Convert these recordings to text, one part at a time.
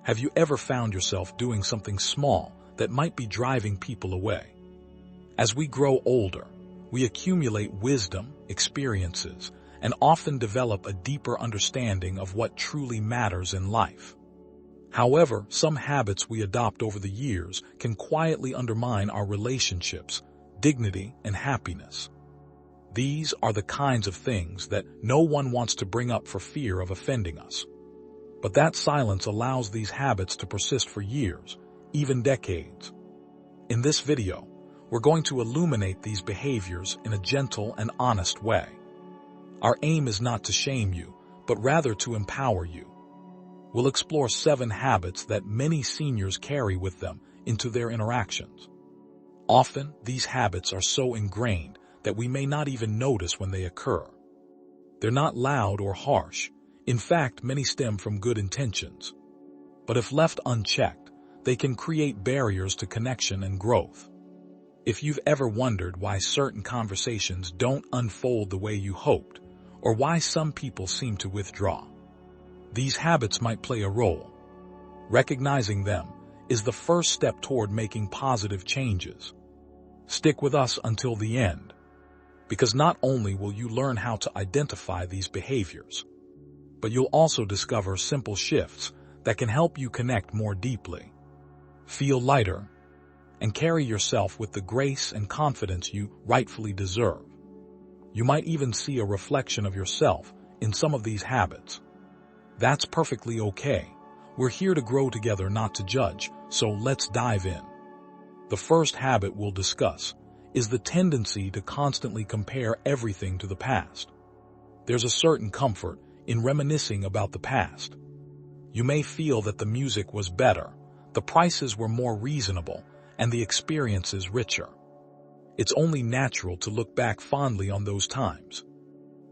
Have you ever found yourself doing something small that might be driving people away? As we grow older, we accumulate wisdom, experiences, and often develop a deeper understanding of what truly matters in life. However, some habits we adopt over the years can quietly undermine our relationships, dignity, and happiness. These are the kinds of things that no one wants to bring up for fear of offending us. But that silence allows these habits to persist for years, even decades. In this video, we're going to illuminate these behaviors in a gentle and honest way. Our aim is not to shame you, but rather to empower you. We'll explore 7 habits that many seniors carry with them into their interactions. Often, these habits are so ingrained that we may not even notice when they occur. They're not loud or harsh. In fact, many stem from good intentions. But if left unchecked, they can create barriers to connection and growth. If you've ever wondered why certain conversations don't unfold the way you hoped, or why some people seem to withdraw, these habits might play a role. Recognizing them is the first step toward making positive changes. Stick with us until the end, because not only will you learn how to identify these behaviors, but you'll also discover simple shifts that can help you connect more deeply, feel lighter, and carry yourself with the grace and confidence you rightfully deserve. You might even see a reflection of yourself in some of these habits. That's perfectly okay. We're here to grow together, not to judge, so let's dive in. The first habit we'll discuss is the tendency to constantly compare everything to the past. There's a certain comfort in reminiscing about the past. You may feel that the music was better, the prices were more reasonable, and the experiences richer. It's only natural to look back fondly on those times.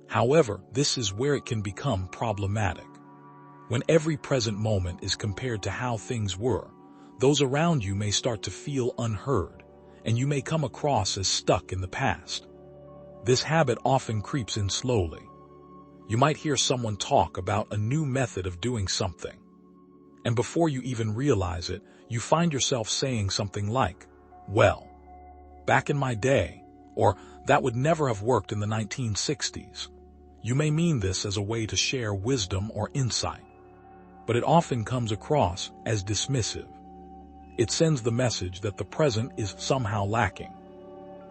However, this is where it can become problematic. When every present moment is compared to how things were, those around you may start to feel unheard, and you may come across as stuck in the past. This habit often creeps in slowly. You might hear someone talk about a new method of doing something, and before you even realize it, you find yourself saying something like, "Well, back in my day," or "that would never have worked in the 1960s. You may mean this as a way to share wisdom or insight, but it often comes across as dismissive. It sends the message that the present is somehow lacking.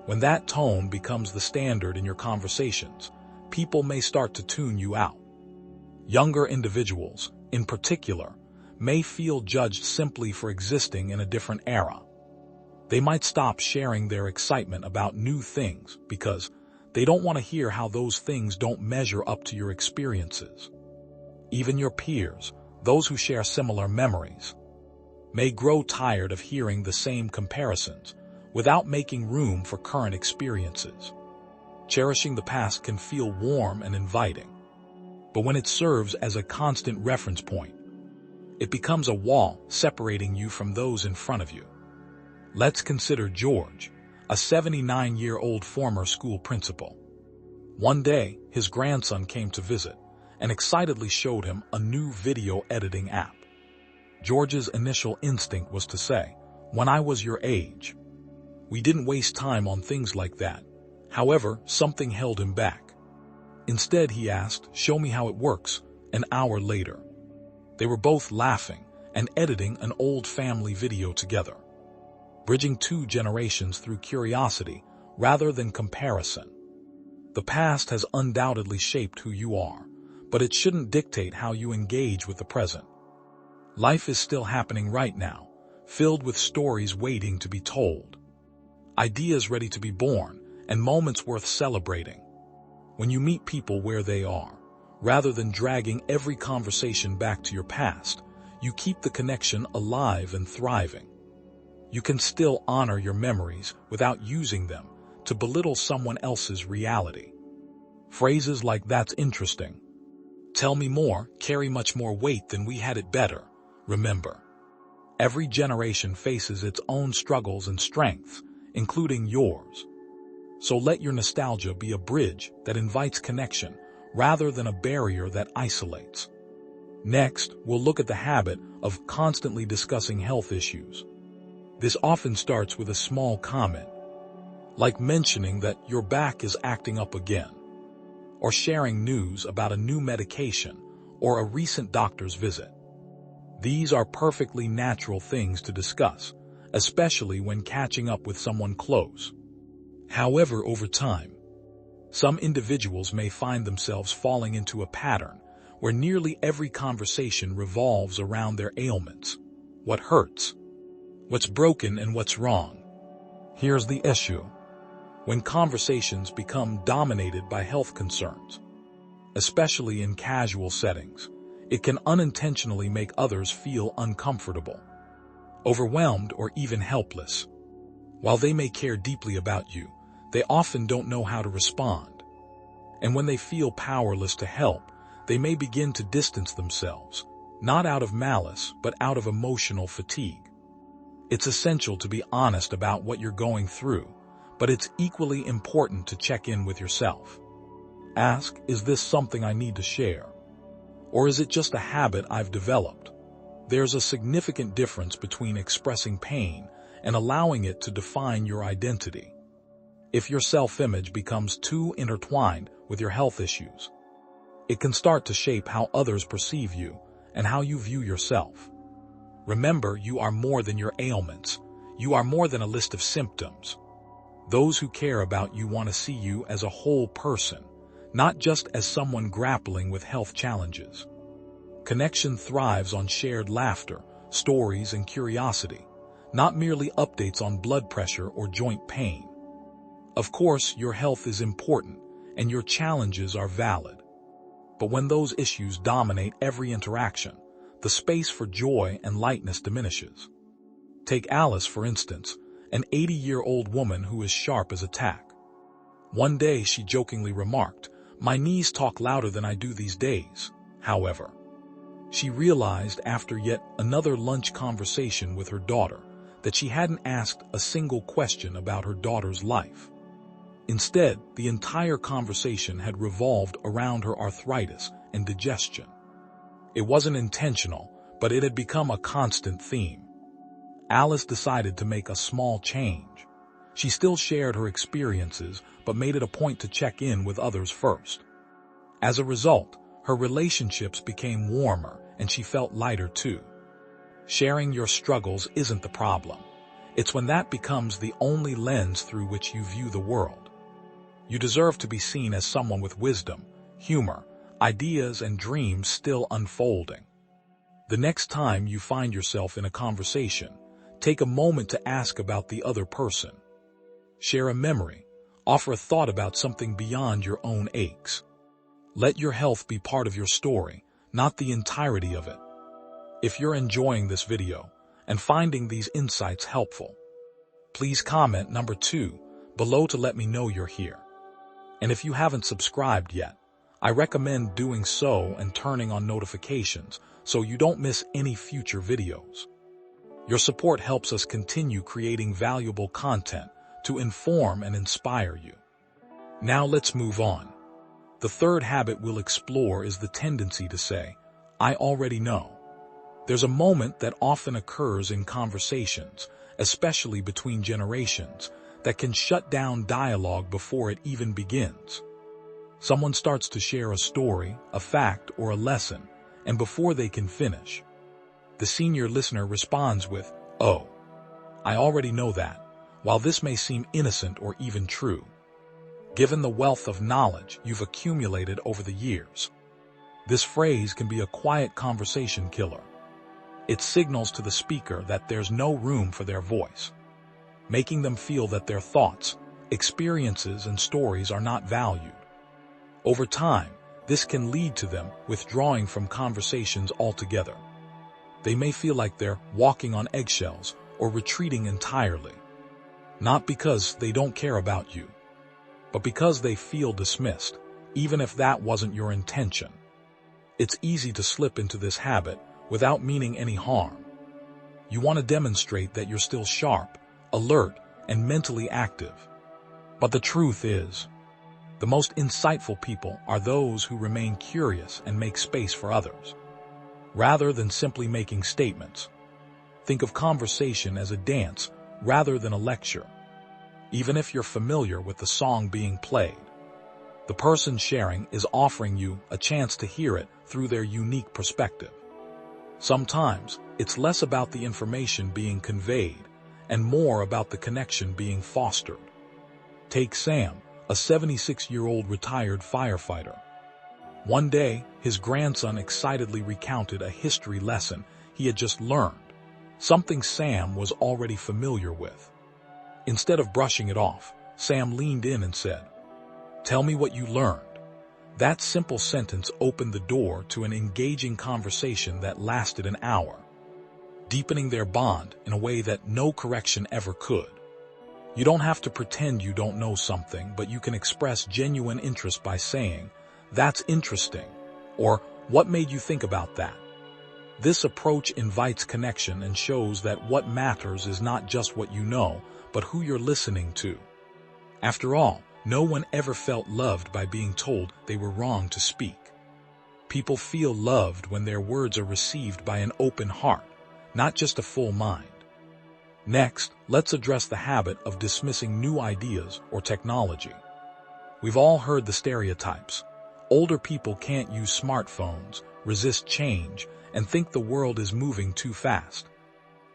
When that tone becomes the standard in your conversations, people may start to tune you out. Younger individuals, in particular, may feel judged simply for existing in a different era. They might stop sharing their excitement about new things because they don't want to hear how those things don't measure up to your experiences. Even your peers, those who share similar memories, may grow tired of hearing the same comparisons without making room for current experiences. Cherishing the past can feel warm and inviting, but when it serves as a constant reference point, it becomes a wall separating you from those in front of you. Let's consider George, a 79-year-old former school principal. One day, his grandson came to visit and excitedly showed him a new video editing app. George's initial instinct was to say, "When I was your age, we didn't waste time on things like that." However, something held him back. Instead, he asked, "Show me how it works." An hour later, they were both laughing and editing an old family video together, bridging 2 generations through curiosity rather than comparison. The past has undoubtedly shaped who you are, but it shouldn't dictate how you engage with the present. Life is still happening right now, filled with stories waiting to be told, ideas ready to be born, and moments worth celebrating. When you meet people where they are, rather than dragging every conversation back to your past, you keep the connection alive and thriving. You can still honor your memories without using them to belittle someone else's reality. Phrases like "that's interesting," "tell me more," carry much more weight than "we had it better." Remember, every generation faces its own struggles and strengths, including yours. So let your nostalgia be a bridge that invites connection rather than a barrier that isolates. Next, we'll look at the habit of constantly discussing health issues. This often starts with a small comment, like mentioning that your back is acting up again, or sharing news about a new medication or a recent doctor's visit. These are perfectly natural things to discuss, especially when catching up with someone close. However, over time, some individuals may find themselves falling into a pattern where nearly every conversation revolves around their ailments, what hurts, what's broken, and what's wrong. Here's the issue. When conversations become dominated by health concerns, especially in casual settings, it can unintentionally make others feel uncomfortable, overwhelmed, or even helpless. While they may care deeply about you, they often don't know how to respond. And when they feel powerless to help, they may begin to distance themselves, not out of malice, but out of emotional fatigue. It's essential to be honest about what you're going through, but it's equally important to check in with yourself. Ask, is this something I need to share? Or is it just a habit I've developed? There's a significant difference between expressing pain and allowing it to define your identity. If your self-image becomes too intertwined with your health issues, it can start to shape how others perceive you and how you view yourself. Remember, you are more than your ailments. You are more than a list of symptoms. Those who care about you want to see you as a whole person, not just as someone grappling with health challenges. Connection thrives on shared laughter, stories, and curiosity, not merely updates on blood pressure or joint pain. Of course, your health is important, and your challenges are valid. But when those issues dominate every interaction, the space for joy and lightness diminishes. Take Alice, for instance, an 80-year-old woman who is sharp as a tack. One day she jokingly remarked, "My knees talk louder than I do these days." However, she realized after yet another lunch conversation with her daughter that she hadn't asked a single question about her daughter's life. Instead, the entire conversation had revolved around her arthritis and digestion. It wasn't intentional, but it had become a constant theme. Alice decided to make a small change. She still shared her experiences, but made it a point to check in with others first. As a result, her relationships became warmer and she felt lighter too. Sharing your struggles isn't the problem. It's when that becomes the only lens through which you view the world. You deserve to be seen as someone with wisdom, humor, ideas, and dreams still unfolding. The next time you find yourself in a conversation, take a moment to ask about the other person. Share a memory, offer a thought about something beyond your own aches. Let your health be part of your story, not the entirety of it. If you're enjoying this video and finding these insights helpful, please comment number 2 below to let me know you're here. And if you haven't subscribed yet, I recommend doing so and turning on notifications so you don't miss any future videos. Your support helps us continue creating valuable content to inform and inspire you. Now let's move on. The third habit we'll explore is the tendency to say, "I already know." There's a moment that often occurs in conversations, especially between generations, that can shut down dialogue before it even begins. Someone starts to share a story, a fact, or a lesson, and before they can finish, the senior listener responds with, "Oh, I already know that," while this may seem innocent or even true. Given the wealth of knowledge you've accumulated over the years, this phrase can be a quiet conversation killer. It signals to the speaker that there's no room for their voice, making them feel that their thoughts, experiences, and stories are not valued. Over time, this can lead to them withdrawing from conversations altogether. They may feel like they're walking on eggshells or retreating entirely, not because they don't care about you, but because they feel dismissed, even if that wasn't your intention. It's easy to slip into this habit without meaning any harm. You want to demonstrate that you're still sharp, alert, and mentally active. But the truth is, the most insightful people are those who remain curious and make space for others. rather than simply making statements. Think of conversation as a dance rather than a lecture. Even if you're familiar with the song being played, the person sharing is offering you a chance to hear it through their unique perspective. Sometimes, it's less about the information being conveyed and more about the connection being fostered. Take Sam, a 76-year-old retired firefighter. One day, his grandson excitedly recounted a history lesson he had just learned, something Sam was already familiar with. Instead of brushing it off, Sam leaned in and said, "Tell me what you learned." That simple sentence opened the door to an engaging conversation that lasted an hour, deepening their bond in a way that no correction ever could. You don't have to pretend you don't know something, but you can express genuine interest by saying, "That's interesting," or "What made you think about that?" This approach invites connection and shows that what matters is not just what you know, but who you're listening to. After all, no one ever felt loved by being told they were wrong to speak. People feel loved when their words are received by an open heart, not just a full mind. Next, let's address the habit of dismissing new ideas or technology. We've all heard the stereotypes. Older people can't use smartphones, resist change, and think the world is moving too fast.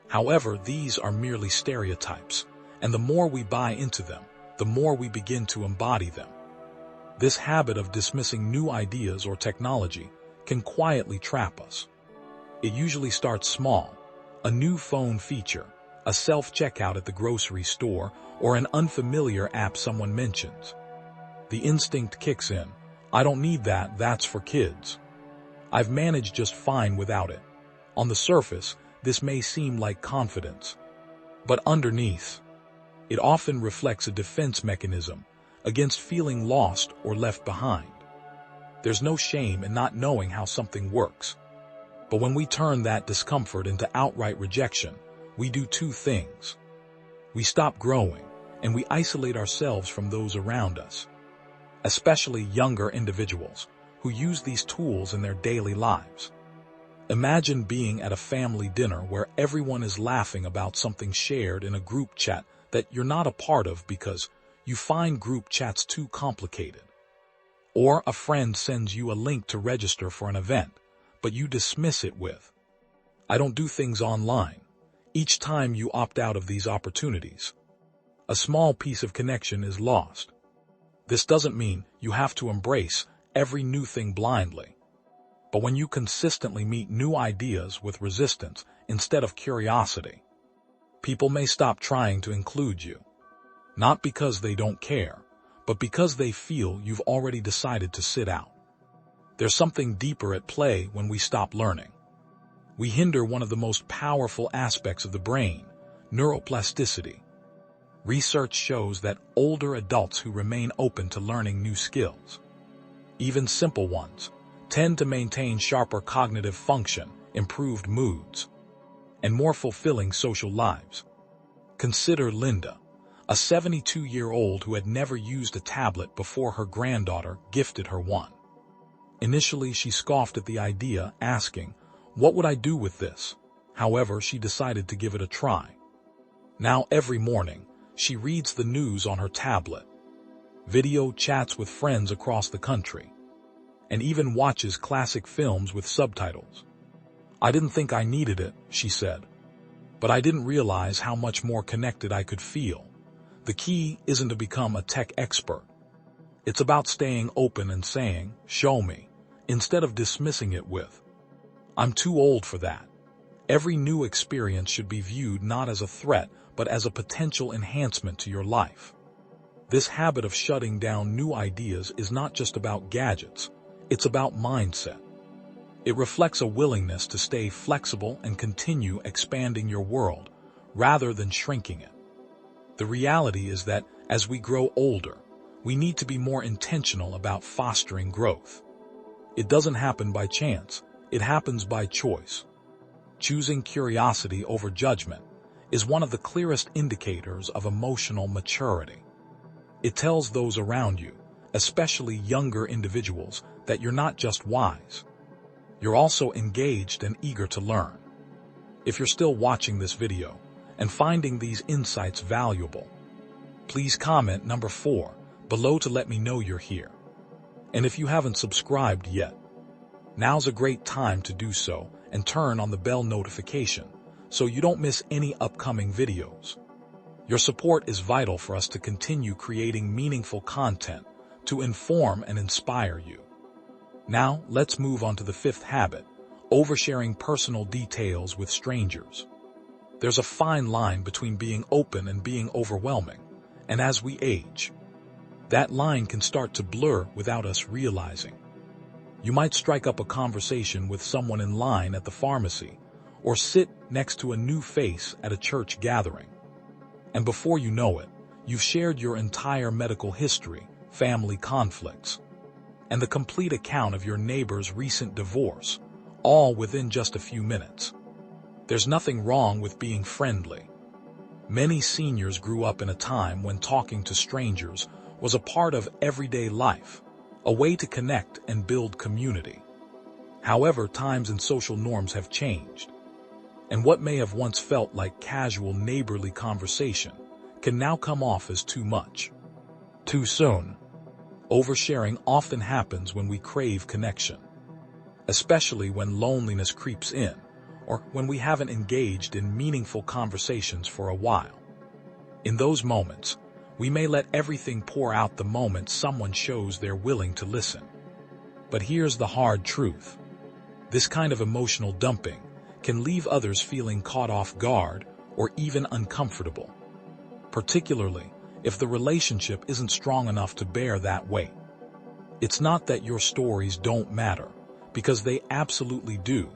However, these are merely stereotypes, and the more we buy into them, the more we begin to embody them. This habit of dismissing new ideas or technology can quietly trap us. It usually starts small: a new phone feature, a self-checkout at the grocery store, or an unfamiliar app someone mentions. The instinct kicks in: "I don't need that, that's for kids. I've managed just fine without it." On the surface, this may seem like confidence, but underneath, it often reflects a defense mechanism against feeling lost or left behind. There's no shame in not knowing how something works. But when we turn that discomfort into outright rejection, we do two things. We stop growing, and we isolate ourselves from those around us, especially younger individuals who use these tools in their daily lives. Imagine being at a family dinner where everyone is laughing about something shared in a group chat that you're not a part of because you find group chats too complicated. Or a friend sends you a link to register for an event, but you dismiss it with, "I don't do things online." Each time you opt out of these opportunities, a small piece of connection is lost. This doesn't mean you have to embrace every new thing blindly. But when you consistently meet new ideas with resistance instead of curiosity, people may stop trying to include you. Not because they don't care, but because they feel you've already decided to sit out. There's something deeper at play when we stop learning. We hinder one of the most powerful aspects of the brain, neuroplasticity. Research shows that older adults who remain open to learning new skills, even simple ones, tend to maintain sharper cognitive function, improved moods, and more fulfilling social lives. Consider Linda, a 72-year-old who had never used a tablet before her granddaughter gifted her one. Initially, she scoffed at the idea, asking, "What would I do with this?" However, she decided to give it a try. Now every morning, she reads the news on her tablet, video chats with friends across the country, and even watches classic films with subtitles. "I didn't think I needed it," she said, "but I didn't realize how much more connected I could feel." The key isn't to become a tech expert. It's about staying open and saying, "Show me," instead of dismissing it with, "I'm too old for that." Every new experience should be viewed not as a threat, but as a potential enhancement to your life. This habit of shutting down new ideas is not just about gadgets, it's about mindset. It reflects a willingness to stay flexible and continue expanding your world, rather than shrinking it. The reality is that, as we grow older, we need to be more intentional about fostering growth. It doesn't happen by chance, it happens by choice. Choosing curiosity over judgment is one of the clearest indicators of emotional maturity. It tells those around you, especially younger individuals, that you're not just wise. You're also engaged and eager to learn. If you're still watching this video and finding these insights valuable, please comment number 4 below to let me know you're here. And if you haven't subscribed yet, now's a great time to do so and turn on the bell notification so you don't miss any upcoming videos. Your support is vital for us to continue creating meaningful content to inform and inspire you. Now, let's move on to the 5th habit, oversharing personal details with strangers. There's a fine line between being open and being overwhelming, and as we age, that line can start to blur without us realizing. You might strike up a conversation with someone in line at the pharmacy or sit next to a new face at a church gathering. And before you know it, you've shared your entire medical history, family conflicts, and the complete account of your neighbor's recent divorce, all within just a few minutes. There's nothing wrong with being friendly. Many seniors grew up in a time when talking to strangers was a part of everyday life, a way to connect and build community. However, times and social norms have changed, and what may have once felt like casual neighborly conversation can now come off as too much, too soon. Oversharing often happens when we crave connection, especially when loneliness creeps in or when we haven't engaged in meaningful conversations for a while. In those moments, we may let everything pour out the moment someone shows they're willing to listen. But here's the hard truth. This kind of emotional dumping can leave others feeling caught off guard or even uncomfortable, particularly if the relationship isn't strong enough to bear that weight. It's not that your stories don't matter, because they absolutely do,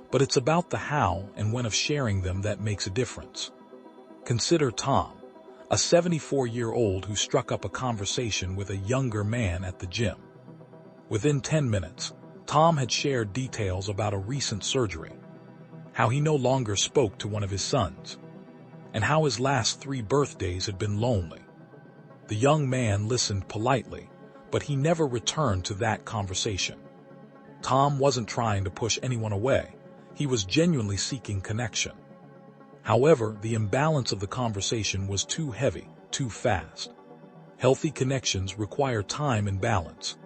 but it's about the how and when of sharing them that makes a difference. Consider Tom, a 74-year-old who struck up a conversation with a younger man at the gym. Within 10 minutes, Tom had shared details about a recent surgery, how he no longer spoke to one of his sons, and how his last 3 birthdays had been lonely. The young man listened politely, but he never returned to that conversation. Tom wasn't trying to push anyone away. He was genuinely seeking connection. However, the imbalance of the conversation was too heavy, too fast. Healthy connections require time and balance.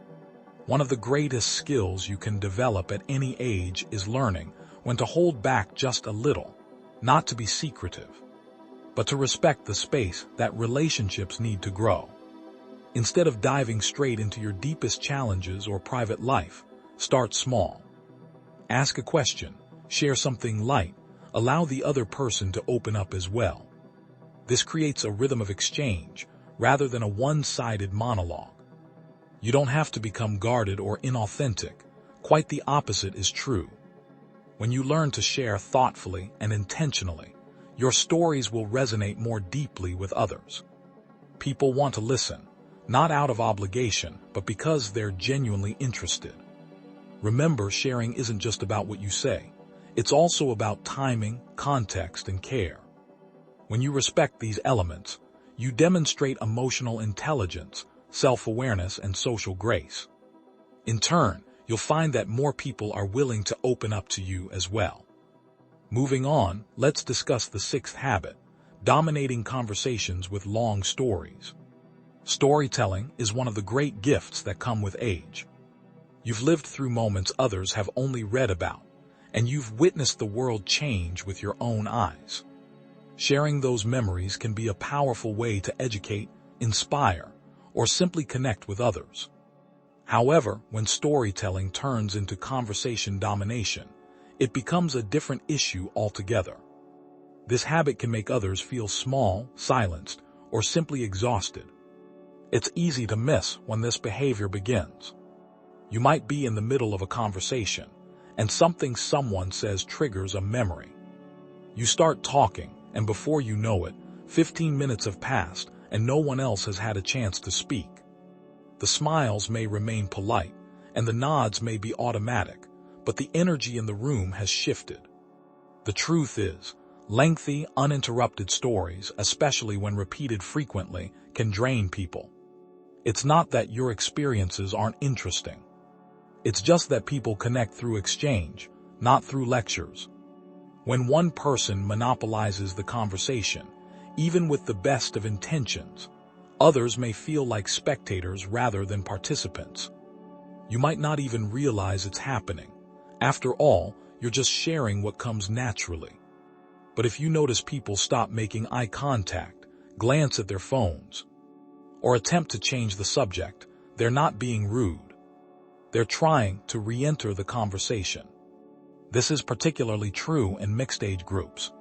One of the greatest skills you can develop at any age is learning when to hold back just a little, not to be secretive, but to respect the space that relationships need to grow. Instead of diving straight into your deepest challenges or private life, start small. Ask a question, share something light, allow the other person to open up as well. This creates a rhythm of exchange rather than a one-sided monologue. You don't have to become guarded or inauthentic. Quite the opposite is true. When you learn to share thoughtfully and intentionally, your stories will resonate more deeply with others. People want to listen, not out of obligation, but because they're genuinely interested. Remember, sharing isn't just about what you say. It's also about timing, context, and care. When you respect these elements, you demonstrate emotional intelligence, self-awareness, and social grace. In turn, you'll find that more people are willing to open up to you as well. Moving on, let's discuss the 6th habit, dominating conversations with long stories. Storytelling is one of the great gifts that come with age. You've lived through moments others have only read about, and you've witnessed the world change with your own eyes. Sharing those memories can be a powerful way to educate, inspire, or simply connect with others. However, when storytelling turns into conversation domination, it becomes a different issue altogether. This habit can make others feel small, silenced, or simply exhausted. It's easy to miss when this behavior begins. You might be in the middle of a conversation, and something someone says triggers a memory. You start talking, and before you know it, 15 minutes have passed, and no one else has had a chance to speak. The smiles may remain polite, and the nods may be automatic, but the energy in the room has shifted. The truth is, lengthy, uninterrupted stories, especially when repeated frequently, can drain people. It's not that your experiences aren't interesting. It's just that people connect through exchange, not through lectures. When one person monopolizes the conversation, even with the best of intentions, others may feel like spectators rather than participants. You might not even realize it's happening. After all, you're just sharing what comes naturally. But if you notice people stop making eye contact, glance at their phones, or attempt to change the subject, they're not being rude. They're trying to re-enter the conversation. This is particularly true in mixed-age groups,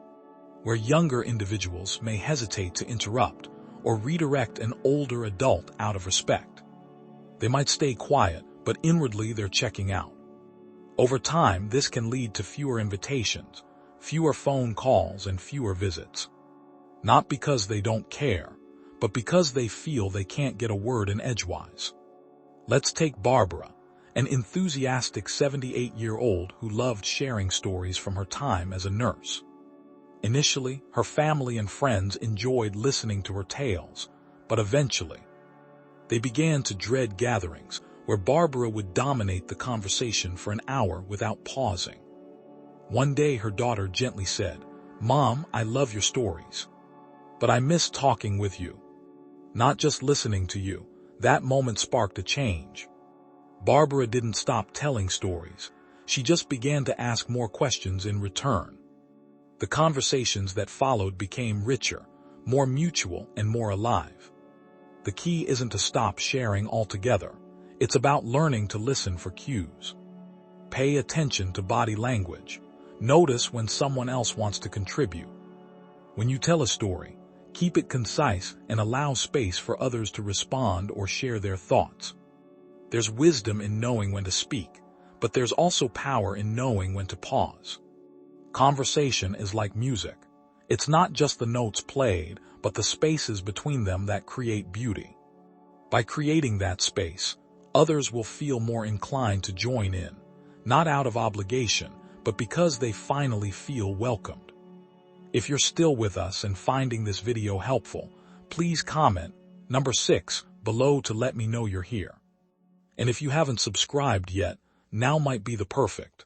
where younger individuals may hesitate to interrupt or redirect an older adult out of respect. They might stay quiet, but inwardly they're checking out. Over time, this can lead to fewer invitations, fewer phone calls, and fewer visits. Not because they don't care, but because they feel they can't get a word in edgewise. Let's take Barbara, an enthusiastic 78-year-old who loved sharing stories from her time as a nurse. Initially, her family and friends enjoyed listening to her tales, but eventually, they began to dread gatherings where Barbara would dominate the conversation for an hour without pausing. One day her daughter gently said, "Mom, I love your stories, but I miss talking with you, not just listening to you." That moment sparked a change. Barbara didn't stop telling stories. She just began to ask more questions in return. The conversations that followed became richer, more mutual, and more alive. The key isn't to stop sharing altogether. It's about learning to listen for cues. Pay attention to body language. Notice when someone else wants to contribute. When you tell a story, keep it concise and allow space for others to respond or share their thoughts. There's wisdom in knowing when to speak, but there's also power in knowing when to pause. Conversation is like music. It's not just the notes played, but the spaces between them that create beauty. By creating that space, others will feel more inclined to join in, not out of obligation, but because they finally feel welcomed. If you're still with us and finding this video helpful, please comment number 6 below to let me know you're here. And if you haven't subscribed yet, now might be the perfect